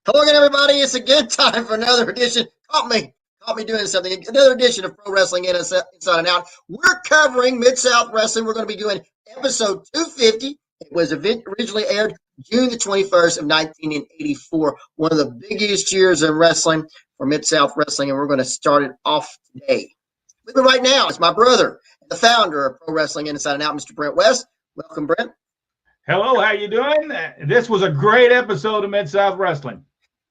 Hello again, everybody. It's a good time for another edition. Caught me doing something. Another edition of Pro Wrestling Inside and Out. We're covering Mid-South Wrestling. We're going to be doing episode 250. It was originally aired June the 21st of 1984. One of the biggest years in wrestling for Mid-South Wrestling, and we're going to start it off today. With me right now is my brother, the founder of Pro Wrestling Inside and Out, Mr. Brent West. Welcome, Brent. Hello, how you doing? This was a great episode of Mid-South Wrestling.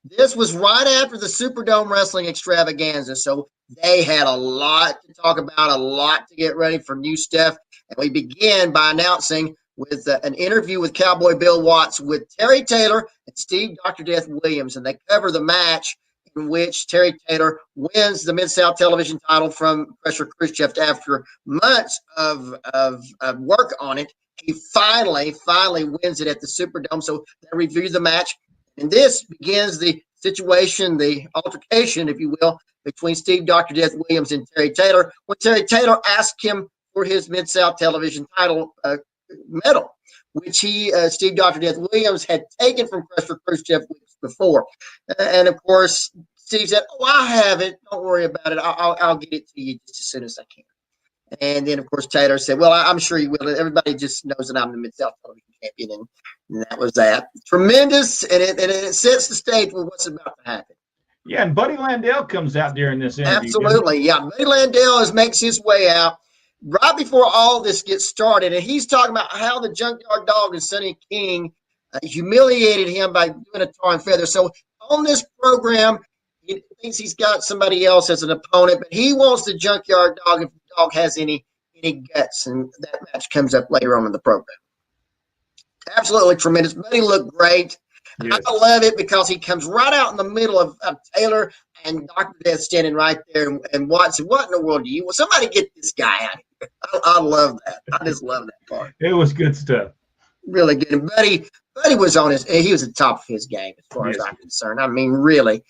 This was right after the Superdome Wrestling Extravaganza, so they had a lot to talk about, a lot to get ready for new stuff. And we begin by announcing with an interview with Cowboy Bill Watts with Terry Taylor and Steve Dr. Death Williams, and they cover the match in which Terry Taylor wins the Mid-South television title from Pressure Khrushchev after months of work on it. He finally wins it at the Superdome, so they review the match. And this begins the situation, the altercation, if you will, between Steve Dr. Death Williams and Terry Taylor, when Terry Taylor asked him for his Mid-South television title medal, which Steve Dr. Death Williams had taken from Pressure Khrushchev weeks before. And, of course, Steve said, "Oh, I have it. Don't worry about it. I'll get it to you just as soon as I can." And then, of course, Taylor said, "Well, I'm sure you will. Everybody just knows that I'm the Mid-South television champion." And that was that. Tremendous, and it sets the stage with what's about to happen. Yeah, and Buddy Landel comes out during this interview. Absolutely, yeah. Buddy Landel makes his way out right before all this gets started, and he's talking about how the Junkyard Dog and Sonny King humiliated him by doing a tar and feather. So on this program, he thinks he's got somebody else as an opponent, but he wants the Junkyard Dog if the dog has any guts, and that match comes up later on in the program. Absolutely tremendous. Buddy looked great. Yes. I love it because he comes right out in the middle of Taylor and Dr. Death standing right there, and Watts said, "What in the world do you want? Somebody get this guy out of here." I love that. I just love that part. It was good stuff. Really good. And Buddy was he was at the top of his game as far as I'm concerned. I mean, really.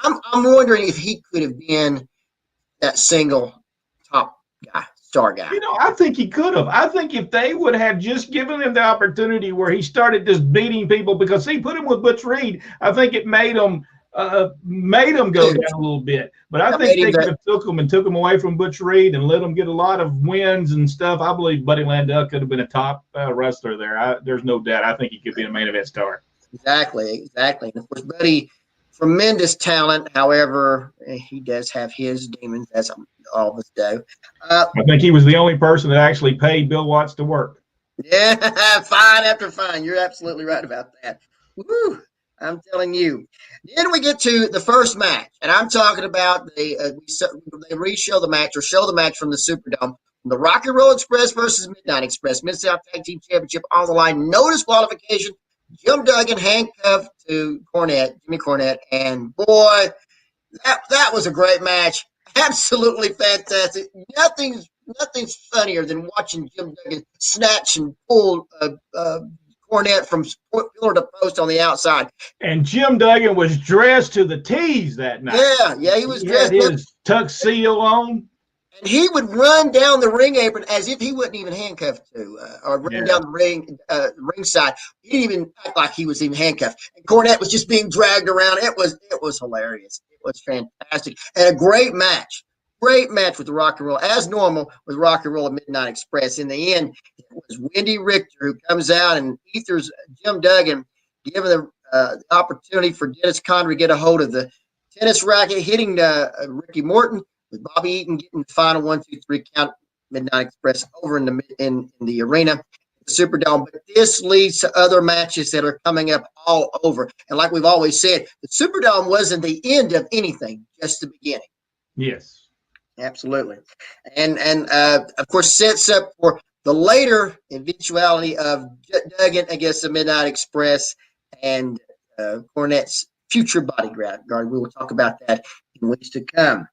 I'm wondering if he could have been that single top guy. Star guy. You know, I think he could have. I think if they would have just given him the opportunity where he started just beating people, because he put him with Butch Reed, I think it made him go down a little bit. But I think they could have took him away from Butch Reed and let him get a lot of wins and stuff. I believe Buddy Landel could have been a top wrestler there. There's no doubt. I think he could be a main event star. Exactly. And of course, Buddy, tremendous talent. However, he does have his demons, as all of us do. I think he was the only person that actually paid Bill Watts to work. Yeah, fine after fine. You're absolutely right about that. Woo, I'm telling you. Then we get to the first match, and I'm talking about they re-show the match or show the match from the Superdome. The Rock and Roll Express versus Midnight Express, Mid-South Tag Team Championship on the line. No disqualification. Jim Duggan handcuffed to Jimmy Cornette, and boy, that was a great match. Absolutely fantastic. Nothing's funnier than watching Jim Duggan snatch and pull Cornette from pillar to post on the outside. And Jim Duggan was dressed to the T's that night. Yeah, he was dressed. He had his tuxedo on. And he would run down the ring apron as if he wasn't even handcuffed to, or run down the ringside. He didn't even act like he was even handcuffed. And Cornette was just being dragged around. It was hilarious. It was fantastic. And a great match. Great match with the Rock and Roll, as normal with Rock and Roll and Midnight Express. In the end, it was Wendy Richter who comes out and ethers Jim Duggan, giving the opportunity for Dennis Conner to get a hold of the tennis racket, hitting Ricky Morton, with Bobby Eaton getting the final 1-2-3 count, Midnight Express over in the arena, the Superdome. But this leads to other matches that are coming up all over. And like we've always said, the Superdome wasn't the end of anything, just the beginning. Yes. Absolutely. And of course, sets up for the later eventuality of Duggan against the Midnight Express and Cornette's future bodyguard. We will talk about that in weeks to come.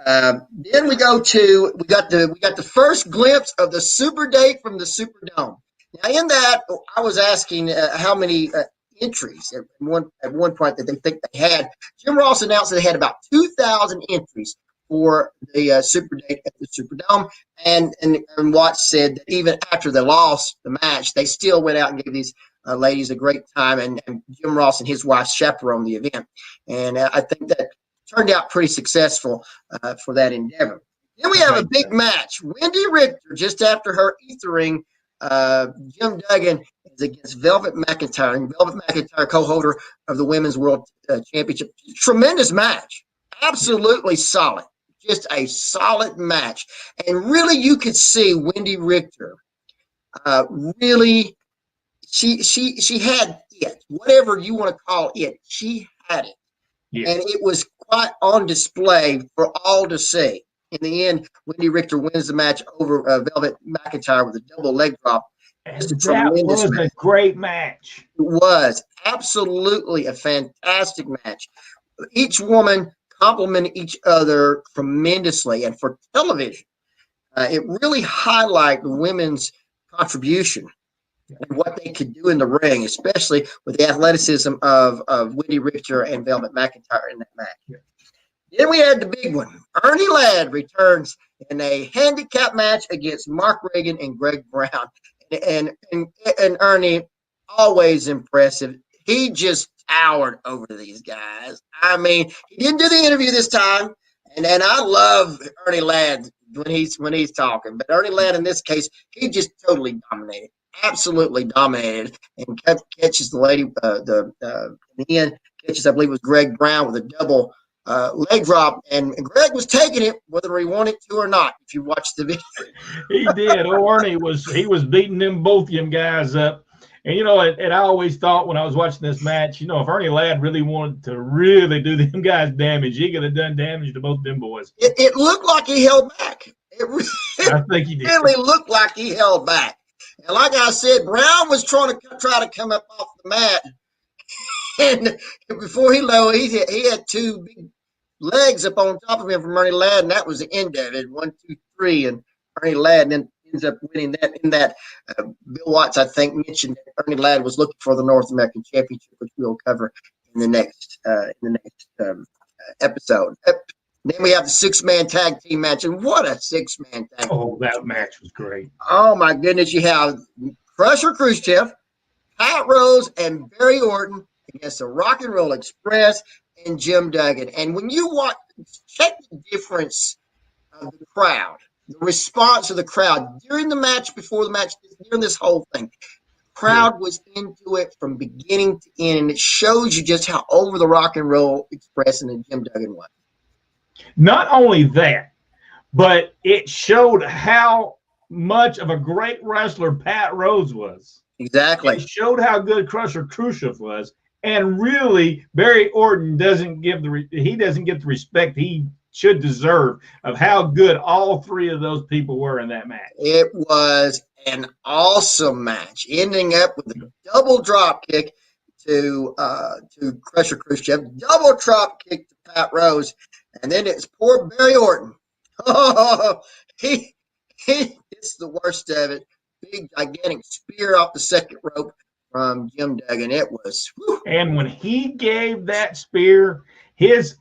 Then we got the first glimpse of the Super Date from the Superdome. Now, in that, I was asking how many entries at one point that they think they had. Jim Ross announced that they had about 2,000 entries for the Super Date at the Superdome, and Watts said that even after they lost the match, they still went out and gave these ladies a great time, and Jim Ross and his wife chaperoned the event. And I think that turned out pretty successful for that endeavor. Then we have a big match. Wendy Richter, just after her ethering Jim Duggan, is against Velvet McIntyre. And Velvet McIntyre, co-holder of the Women's World Championship. Tremendous match. Absolutely solid. Just a solid match. And really, you could see Wendy Richter really, she had it. Whatever you want to call it, she had it. Yes. And it was quite on display for all to see. In the end, Wendy Richter wins the match over Velvet McIntyre with a double leg drop. That was a great match. It was absolutely a fantastic match. Each woman complimented each other tremendously. And for television, it really highlighted the women's contribution and what they could do in the ring, especially with the athleticism of Wendy Richter and Velvet McIntyre in that match. Yeah. Then we had the big one. Ernie Ladd returns in a handicap match against Mark Reagan and Greg Brown. And Ernie, always impressive. He just towered over these guys. I mean, he didn't do the interview this time. And I love Ernie Ladd when he's talking. But Ernie Ladd, in this case, he just totally dominated. Absolutely dominated. And catches the lady, in the end, catches, I believe it was Greg Brown with a double leg drop, and Greg was taking it whether he wanted to or not. If you watch the video, he did. Ernie was beating them both them guys up, and and I always thought when I was watching this match, if Ernie Ladd really wanted to really do them guys damage, he could have done damage to both them boys. It looked like he held back. I think he did. Really looked like he held back, and like I said, Brown was trying to come up off the mat, and before he had two big legs up on top of him from Ernie Ladd, and that was the end of it. 1, 2, 3, and Ernie Ladd then ends up winning that. In that, Bill Watts, I think, mentioned that Ernie Ladd was looking for the North American Championship, which we'll cover in the next episode. Then we have the 6-man tag team match, and what a 6-man tag! Oh, that match was great. Oh my goodness! You have Crusher Khrushchev, Pat Rose, and Barry Orton against the Rock and Roll Express and Jim Duggan. And when you check the difference of the crowd, the response of the crowd during the match, before the match, during this whole thing, the crowd was into it from beginning to end, and it shows you just how over the Rock and Roll Express and Jim Duggan was. Not only that, but it showed how much of a great wrestler Pat Rose was. Exactly. It showed how good Crusher Khrushchev was. And really, Barry Orton doesn't get the respect he should deserve of how good all three of those people were in that match. It was an awesome match, ending up with a double drop kick to Crusher Khrushchev, double drop kick to Pat Rose, and then it's poor Barry Orton. Oh, he it's the worst of it. Big gigantic spear off the second rope from Jim Duggan. It was, whew. And when he gave that spear, his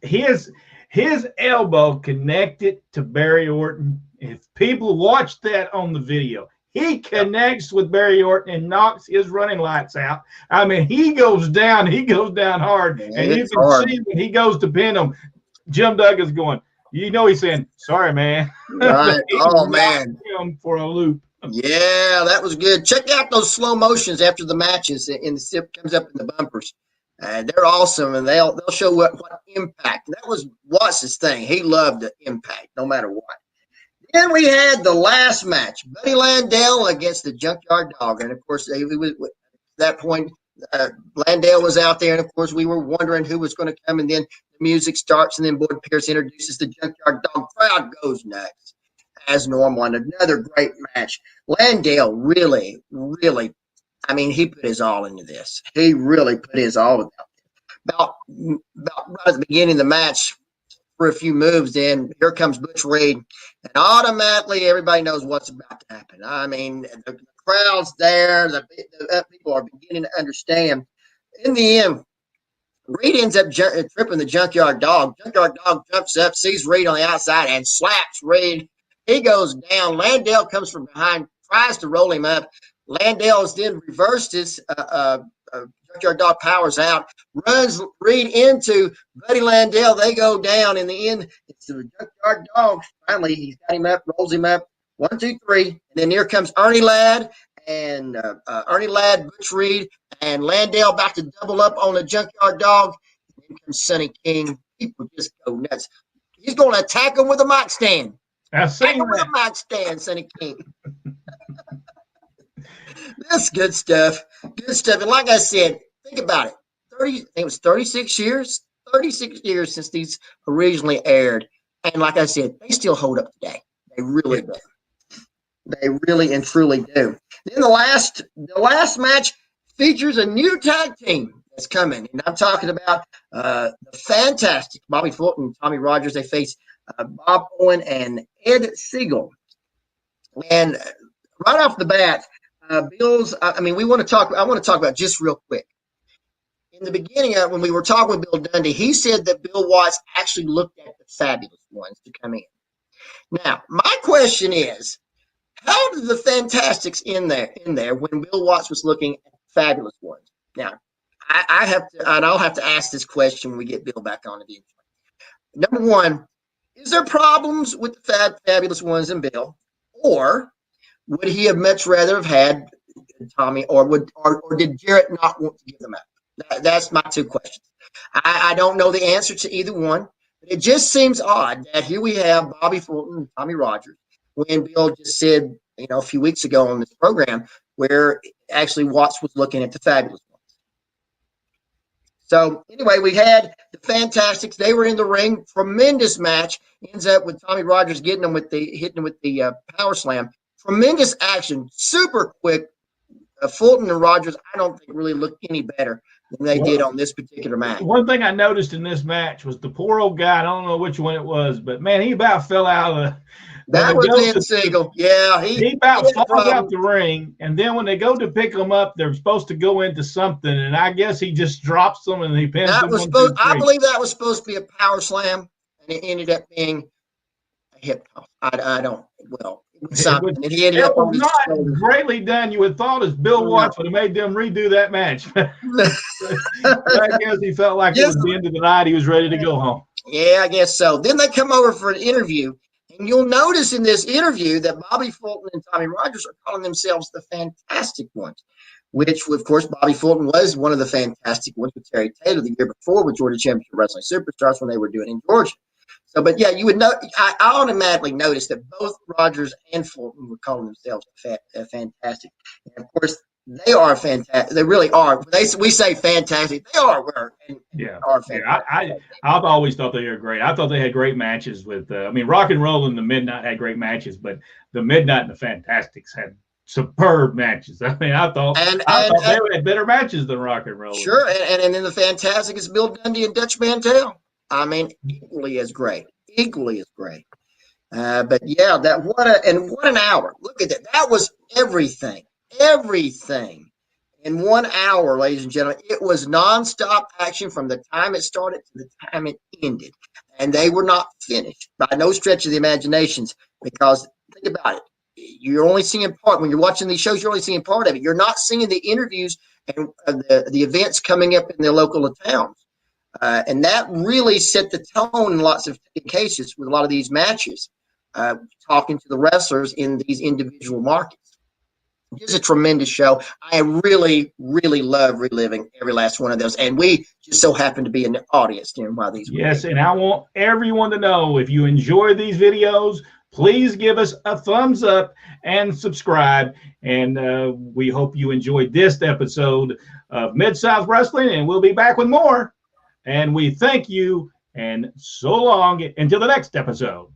elbow connected to Barry Orton. If people watch that on the video, he connects with Barry Orton and knocks his running lights out. I mean, he goes down hard. Man, and you can see when he goes to pin him, Jim Duggan's going, he's saying, sorry, man. Right. Oh, man. Him for a loop. Yeah, that was good. Check out those slow motions after the matches, and the sip comes up in the bumpers. They're awesome, and they'll show what impact. That was Watts' thing. He loved the impact, no matter what. Then we had the last match, Buddy Landel against the Junkyard Dog, and of course, at that point, Landel was out there, and of course, we were wondering who was going to come, and then the music starts, and then Boyd Pierce introduces the Junkyard Dog. Crowd goes nuts, as normal, and another great match. Landel really, I mean, he put his all into this. He really put his all into it. About right at the beginning of the match, for a few moves, then here comes Butch Reed, and automatically everybody knows what's about to happen. I mean, the crowd's there. The people are beginning to understand. In the end, Reed ends up tripping the Junkyard Dog. Junkyard Dog jumps up, sees Reed on the outside, and slaps Reed. He goes down. Landel comes from behind, tries to roll him up, Landel is then reversed his Junkyard Dog powers out, runs Reed into Buddy Landel. They go down. In the end, it's the Junkyard Dog. Finally, he's got him up, rolls him up. 1, 2, 3. And then here comes Ernie Ladd and Butch Reed, and Landel back to double up on the Junkyard Dog. And then comes Sonny King. People just go nuts. He's going to attack him with a mic stand. I've seen with a mic stand, Sonny King. That's good stuff. Good stuff. And like I said, think about it. I think it was 36 years. 36 years since these originally aired. And like I said, they still hold up today. They really do. They really and truly do. Then the last match features a new tag team that's coming. And I'm talking about the fantastic Bobby Fulton and Tommy Rogers. They face Bob Owen and Ed Siegel. And right off the bat, Bill's, I want to talk about just real quick. In the beginning, when we were talking with Bill Dundee, he said that Bill Watts actually looked at the fabulous ones to come in. Now, my question is, how did the Fantastics in there when Bill Watts was looking at the fabulous ones? Now, I'll have to ask this question when we get Bill back on again. Number one, is there problems with the fabulous ones and Bill, or would he have much rather have had Tommy, or did Jarrett not want to give them up? That's my two questions. I don't know the answer to either one, but it just seems odd that here we have Bobby Fulton and Tommy Rogers, when Bill just said, a few weeks ago on this program, where actually Watts was looking at the fabulous ones. So anyway, we had the Fantastics. They were in the ring. Tremendous match. Ends up with Tommy Rogers hitting him with the power slam. Tremendous action. Super quick. Fulton and Rogers, I don't think really looked any better than they did on this particular match. One thing I noticed in this match was the poor old guy. I don't know which one it was, but man, he about fell out of the. That was Ed Siegel. Yeah, he about falls out the ring, and then when they go to pick him up, they're supposed to go into something, and I guess he just drops them and he pins them. I believe that was supposed to be a power slam, and it ended up being a hip toss. I don't. Well. And he ended up on not greatly done. You would have thought as Bill Watts would have made them redo that match. I guess he felt like it was the end of the night. He was ready to go home. Yeah, I guess so. Then they come over for an interview, and you'll notice in this interview that Bobby Fulton and Tommy Rogers are calling themselves the Fantastic Ones, which, of course, Bobby Fulton was one of the Fantastic Ones with Terry Taylor the year before with Georgia Championship Wrestling Superstars when they were doing it in Georgia. So, but yeah, you would know. I automatically noticed that both Rogers and Fulton were calling themselves fantastic. And of course, they are fantastic. They really are. We say fantastic. They are. Are fantastic. I've always thought they were great. I thought they had great matches with. Rock and Roll and the Midnight had great matches, but the Midnight and the Fantastics had superb matches. I thought they had better matches than Rock and Roll. Sure, and then the Fantastic is Bill Dundee and Dutch Mantel. Equally as great. But yeah, what an hour. Look at that. That was everything in 1 hour, ladies and gentlemen. It was nonstop action from the time it started to the time it ended. And they were not finished by no stretch of the imaginations, because think about it. You're only seeing part. When you're watching these shows, you're only seeing part of it. You're not seeing the interviews and the events coming up in their local towns. And that really set the tone in lots of cases with a lot of these matches, talking to the wrestlers in these individual markets. It's a tremendous show. I really, really love reliving every last one of those. And we just so happen to be in the audience during while these. Yes, and I want everyone to know, if you enjoy these videos, please give us a thumbs up and subscribe. And we hope you enjoyed this episode of Mid-South Wrestling, and we'll be back with more. And we thank you, and so long until the next episode.